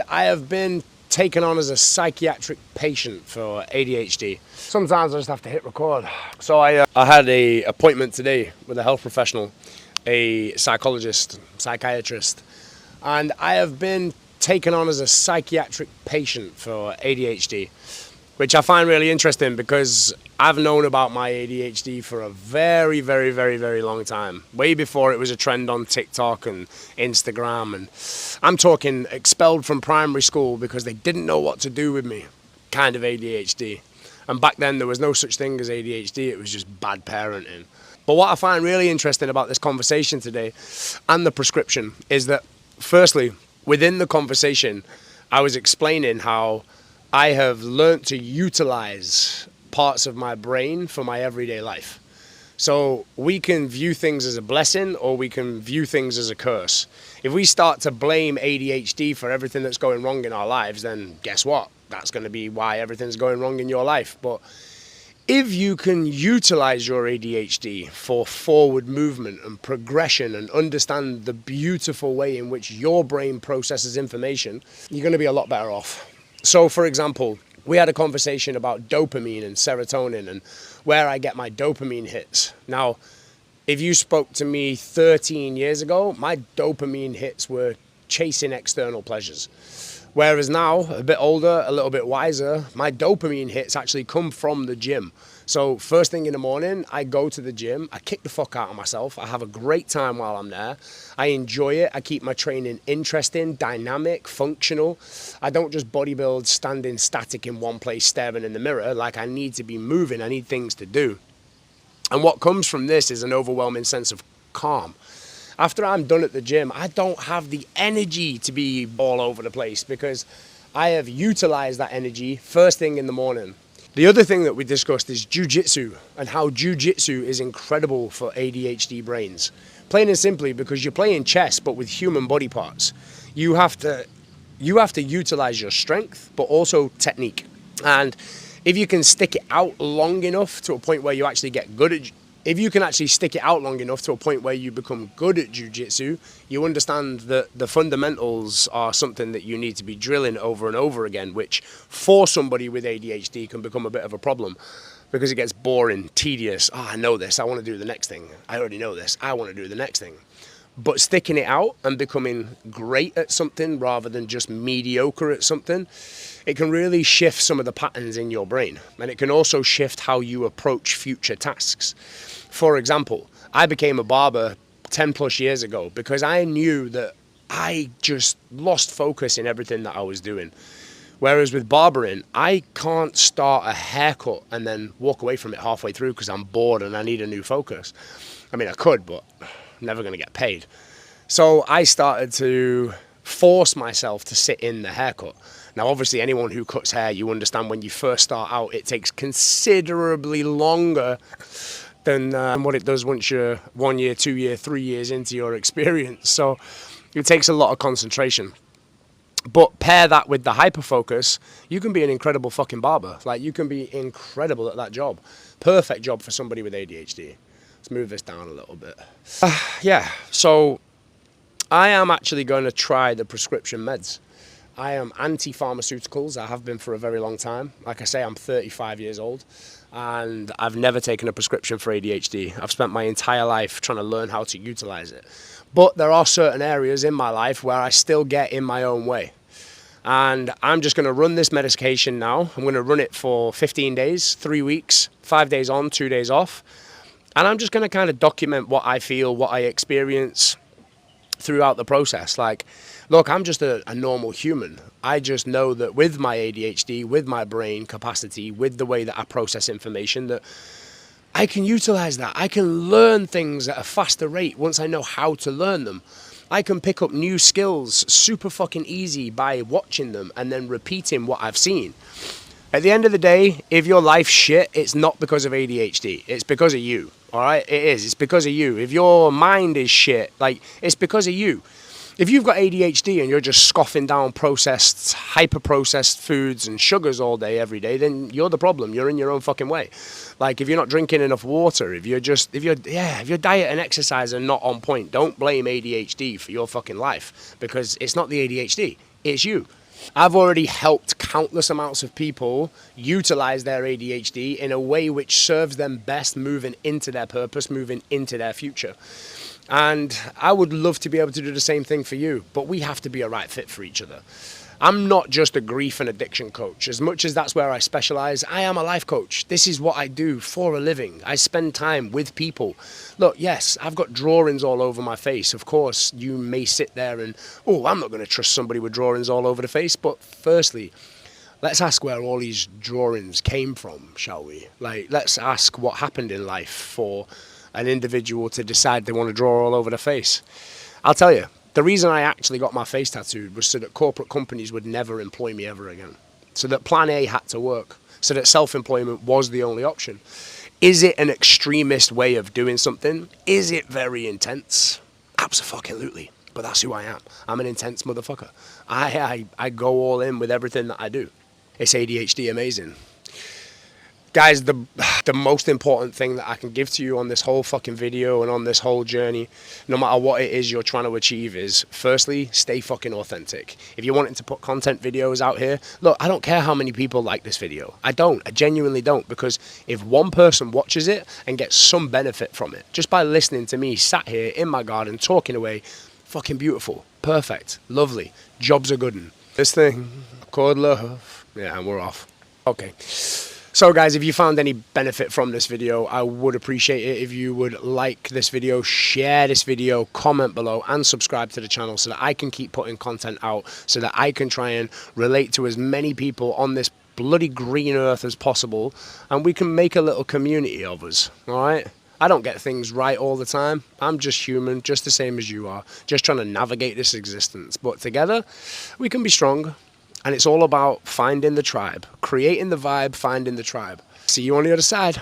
I have been taken on as a psychiatric patient for ADHD. Sometimes I just have to hit record. So I had an appointment today with a health professional, a psychologist, psychiatrist, and I have been taken on as a psychiatric patient for ADHD, which I find really interesting because I've known about my ADHD for a very, very, very, very long time. Way before it was a trend on TikTok and Instagram. And I'm talking expelled from primary school because they didn't know what to do with me, kind of ADHD. And back then there was no such thing as ADHD, it was just bad parenting. But what I find really interesting about this conversation today and the prescription is that, firstly, within the conversation, I was explaining how I have learnt to utilize parts of my brain for my everyday life. So we can view things as a blessing or we can view things as a curse. If we start to blame ADHD for everything that's going wrong in our lives, then guess what? That's going to be why everything's going wrong in your life. But if you can utilize your ADHD for forward movement and progression and understand the beautiful way in which your brain processes information, you're going to be a lot better off. So, for example, we had a conversation about dopamine and serotonin and where I get my dopamine hits. Now, if you spoke to me 13 years ago, my dopamine hits were chasing external pleasures. Whereas now, a bit older, a little bit wiser, my dopamine hits actually come from the gym. So first thing in the morning, I go to the gym, I kick the fuck out of myself, I have a great time while I'm there, I enjoy it, I keep my training interesting, dynamic, functional. I don't just bodybuild standing static in one place staring in the mirror, like I need to be moving, I need things to do. And what comes from this is an overwhelming sense of calm. After I'm done at the gym, I don't have the energy to be all over the place because I have utilized that energy first thing in the morning. The other thing that we discussed is jiu-jitsu and how jiu-jitsu is incredible for ADHD brains. Plain and simply because you're playing chess but with human body parts. You have to utilize your strength but also technique. And if you can stick it out long enough to a point where you actually get good at If you can actually stick it out long enough to a point where you become good at jiu-jitsu, you understand that the fundamentals are something that you need to be drilling over and over again, which for somebody with ADHD can become a bit of a problem because it gets boring, tedious. I know this, I want to do the next thing. I already know this, I want to do the next thing. But sticking it out and becoming great at something rather than just mediocre at something, it can really shift some of the patterns in your brain. And it can also shift how you approach future tasks. For example, I became a barber 10 plus years ago because I knew that I just lost focus in everything that I was doing. Whereas with barbering, I can't start a haircut and then walk away from it halfway through because I'm bored and I need a new focus. I mean, I could, but I'm never going to get paid. So I started to force myself to sit in the haircut. Now, obviously, anyone who cuts hair, you understand when you first start out, it takes considerably longer than what it does once you're 1 year, 2 year, 3 years into your experience. So it takes a lot of concentration. But pair that with the hyperfocus, you can be an incredible fucking barber. Like, you can be incredible at that job. Perfect job for somebody with ADHD. Let's move this down a little bit. So I am actually going to try the prescription meds. I am anti-pharmaceuticals. I have been for a very long time. Like I say, I'm 35 years old and I've never taken a prescription for ADHD. I've spent my entire life trying to learn how to utilize it. But there are certain areas in my life where I still get in my own way. And I'm just going to run this medication now. I'm going to run it for 15 days, 3 weeks, 5 days on, 2 days off. And I'm just going to kind of document what I feel, what I experience throughout the process. Like, look, I'm just a normal human. I just know that with my ADHD, with my brain capacity, with the way that I process information, that I can utilize that. I can learn things at a faster rate once I know how to learn them. I can pick up new skills super fucking easy by watching them and then repeating what I've seen. At the end of the day, if your life's shit, it's not because of ADHD. It's because of you, all right? It is. It's because of you. If your mind is shit, like, it's because of you. If you've got ADHD and you're just scoffing down processed, hyper-processed foods and sugars all day, every day, then you're the problem. You're in your own fucking way. Like, if you're not drinking enough water, if your diet and exercise are not on point, don't blame ADHD for your fucking life, because it's not the ADHD, it's you. I've already helped countless amounts of people utilize their ADHD in a way which serves them best moving into their purpose, moving into their future. And I would love to be able to do the same thing for you, but we have to be a right fit for each other. I'm not just a grief and addiction coach. As much as that's where I specialize, I am a life coach. This is what I do for a living. I spend time with people. Look, yes, I've got drawings all over my face. Of course, you may sit there and, oh, I'm not going to trust somebody with drawings all over the face. But firstly, let's ask where all these drawings came from, shall we? Like, let's ask what happened in life for an individual to decide they want to draw all over the face. I'll tell you. The reason I actually got my face tattooed was so that corporate companies would never employ me ever again. So that plan A had to work. So that self-employment was the only option. Is it an extremist way of doing something? Is it very intense? Absolutely. But that's who I am. I'm an intense motherfucker. I go all in with everything that I do. It's ADHD amazing. Guys, the most important thing that I can give to you on this whole fucking video and on this whole journey, no matter what it is you're trying to achieve, is firstly, stay fucking authentic. If you're wanting to put content videos out here, look, I don't care how many people like this video. I genuinely don't, because if one person watches it and gets some benefit from it, just by listening to me sat here in my garden talking away, fucking beautiful, perfect, lovely, jobs are good. This thing called love. Yeah, and we're off. Okay. So guys, if you found any benefit from this video, I would appreciate it if you would like this video, share this video, comment below, and subscribe to the channel so that I can keep putting content out, so that I can try and relate to as many people on this bloody green earth as possible, and we can make a little community of us, all right? I don't get things right all the time. I'm just human, just the same as you are, just trying to navigate this existence. But together, we can be strong. And it's all about finding the tribe, creating the vibe, finding the tribe. See you on the other side.